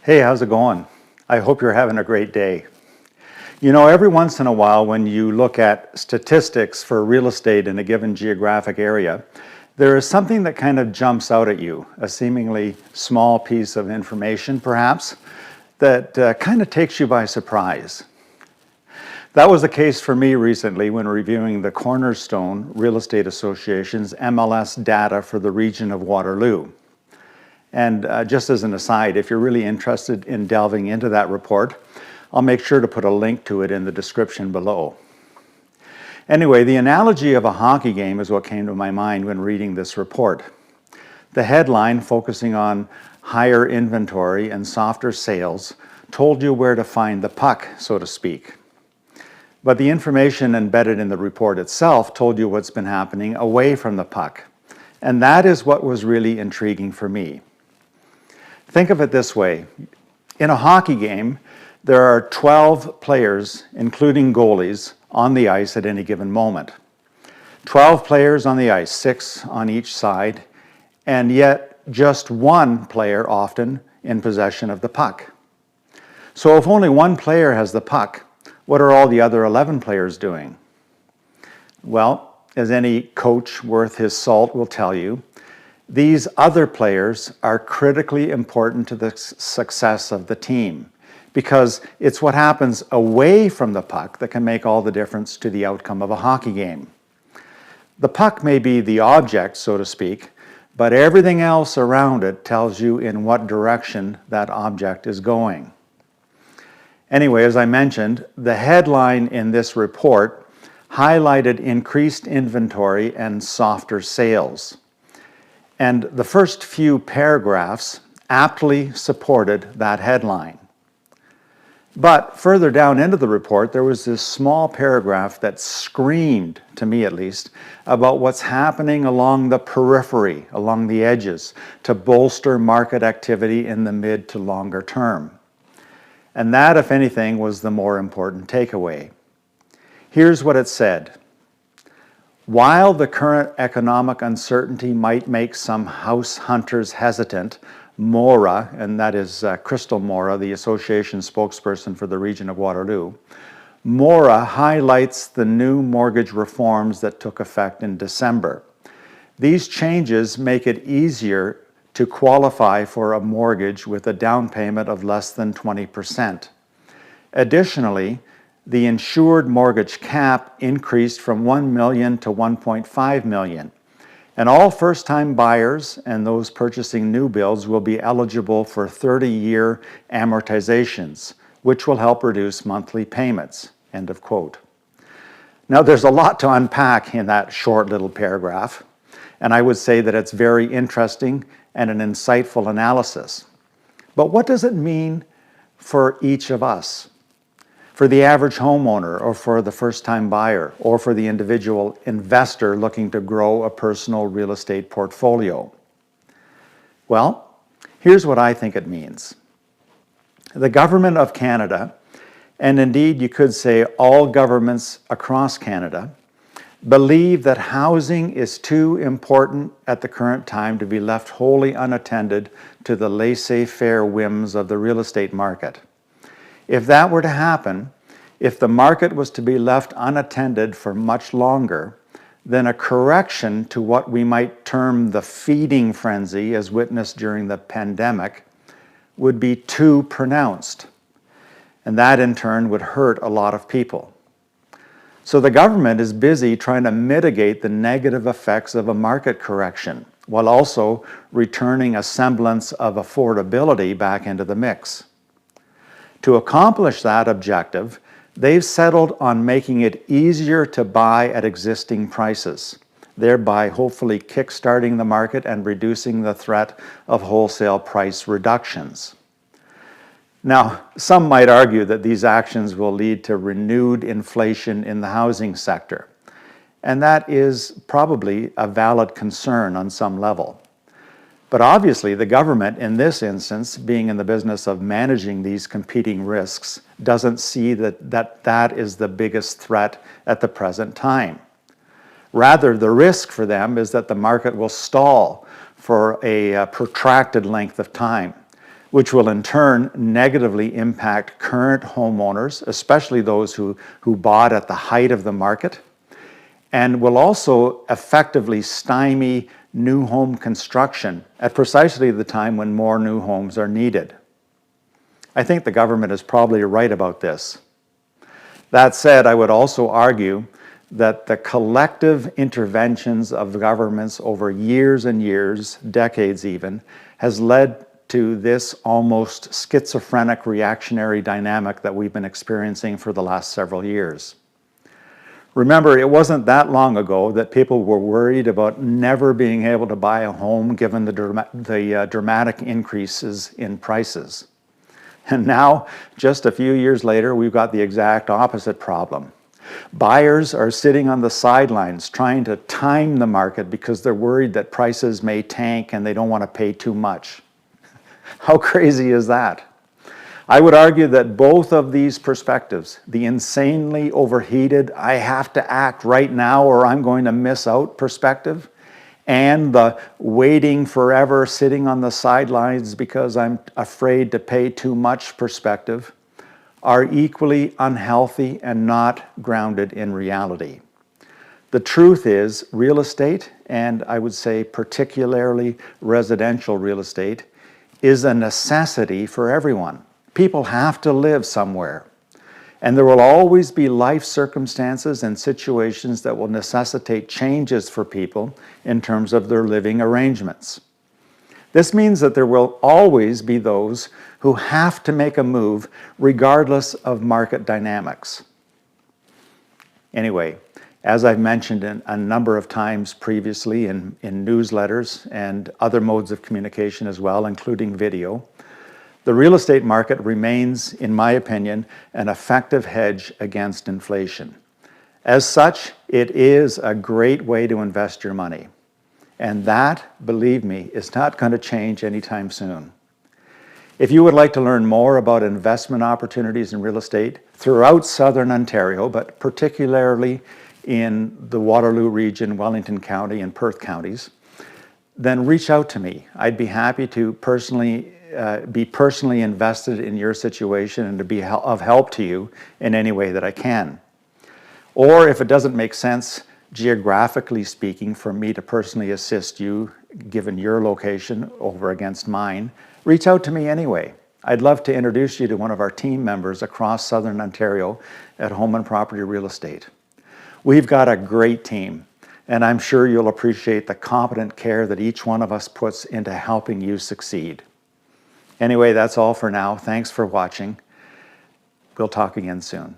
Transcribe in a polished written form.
Hey, how's it going? I hope you're having a great day. You know, every once in a while when you look at statistics for real estate in a given geographic area, there is something that kind of jumps out at you, a seemingly small piece of information perhaps, that kind of takes you by surprise. That was the case for me recently when reviewing the Cornerstone Real Estate Association's MLS data for the region of Waterloo. And just as an aside, if you're really interested in delving into that report, I'll make sure to put a link to it in the description below. Anyway, the analogy of a hockey game is what came to my mind when reading this report. The headline, focusing on higher inventory and softer sales, told you where to find the puck, so to speak. But the information embedded in the report itself told you what's been happening away from the puck. And that is what was really intriguing for me. Think of it this way. In a hockey game, there are 12 players, including goalies, on the ice at any given moment. 12 players on the ice, 6 on each side, and yet just one player often in possession of the puck. So if only one player has the puck, what are all the other 11 players doing? Well, as any coach worth his salt will tell you, these other players are critically important to the success of the team because it's what happens away from the puck that can make all the difference to the outcome of a hockey game. The puck may be the object, so to speak, but everything else around it tells you in what direction that object is going. Anyway, as I mentioned, the headline in this report highlighted increased inventory and softer sales. And the first few paragraphs aptly supported that headline. But further down into the report, there was this small paragraph that screamed, to me at least, about what's happening along the periphery, along the edges, to bolster market activity in the mid to longer term. And that, if anything, was the more important takeaway. Here's what it said. While the current economic uncertainty might make some house hunters hesitant, Mora, and that is Crystal Mora, the association spokesperson for the region of Waterloo, Mora highlights the new mortgage reforms that took effect in December. These changes make it easier to qualify for a mortgage with a down payment of less than 20%. Additionally, the insured mortgage cap increased from $1 million to $1.5 million. And all first-time buyers and those purchasing new builds will be eligible for 30-year amortizations, which will help reduce monthly payments. End of quote. Now, there's a lot to unpack in that short little paragraph, and I would say that it's very interesting and an insightful analysis. But what does it mean for each of us? For the average homeowner, or for the first-time buyer, or for the individual investor looking to grow a personal real estate portfolio? Well, here's what I think it means. The Government of Canada, and indeed you could say all governments across Canada, believe that housing is too important at the current time to be left wholly unattended to the laissez-faire whims of the real estate market. If that were to happen, if the market was to be left unattended for much longer, then a correction to what we might term the feeding frenzy as witnessed during the pandemic would be too pronounced. And that in turn would hurt a lot of people. So the government is busy trying to mitigate the negative effects of a market correction while also returning a semblance of affordability back into the mix. To accomplish that objective, they've settled on making it easier to buy at existing prices, thereby hopefully kickstarting the market and reducing the threat of wholesale price reductions. Now, some might argue that these actions will lead to renewed inflation in the housing sector, and that is probably a valid concern on some level. But obviously, the government, in this instance, being in the business of managing these competing risks, doesn't see that is the biggest threat at the present time. Rather, the risk for them is that the market will stall for a protracted length of time, which will in turn negatively impact current homeowners, especially those who bought at the height of the market, and will also effectively stymie new home construction at precisely the time when more new homes are needed. I think the government is probably right about this. That said, I would also argue that the collective interventions of governments over years and years, decades even, has led to this almost schizophrenic reactionary dynamic that we've been experiencing for the last several years. Remember, it wasn't that long ago that people were worried about never being able to buy a home given the dramatic increases in prices. And now, just a few years later, we've got the exact opposite problem. Buyers are sitting on the sidelines trying to time the market because they're worried that prices may tank and they don't want to pay too much. How crazy is that? I would argue that both of these perspectives, the insanely overheated, I have to act right now or I'm going to miss out perspective, and the waiting forever, sitting on the sidelines because I'm afraid to pay too much perspective, are equally unhealthy and not grounded in reality. The truth is, real estate, and I would say particularly residential real estate, is a necessity for everyone. People have to live somewhere. And there will always be life circumstances and situations that will necessitate changes for people in terms of their living arrangements. This means that there will always be those who have to make a move regardless of market dynamics. Anyway, as I've mentioned a number of times previously in newsletters and other modes of communication as well, including video, the real estate market remains, in my opinion, an effective hedge against inflation. As such, it is a great way to invest your money. And that, believe me, is not going to change anytime soon. If you would like to learn more about investment opportunities in real estate throughout Southern Ontario, but particularly in the Waterloo region, Wellington County, and Perth counties, then reach out to me. I'd be happy to be personally invested in your situation and to be of help to you in any way that I can. Or if it doesn't make sense, geographically speaking, for me to personally assist you, given your location over against mine, reach out to me anyway. I'd love to introduce you to one of our team members across Southern Ontario at Home and Property Real Estate. We've got a great team, and I'm sure you'll appreciate the competent care that each one of us puts into helping you succeed. Anyway, that's all for now. Thanks for watching. We'll talk again soon.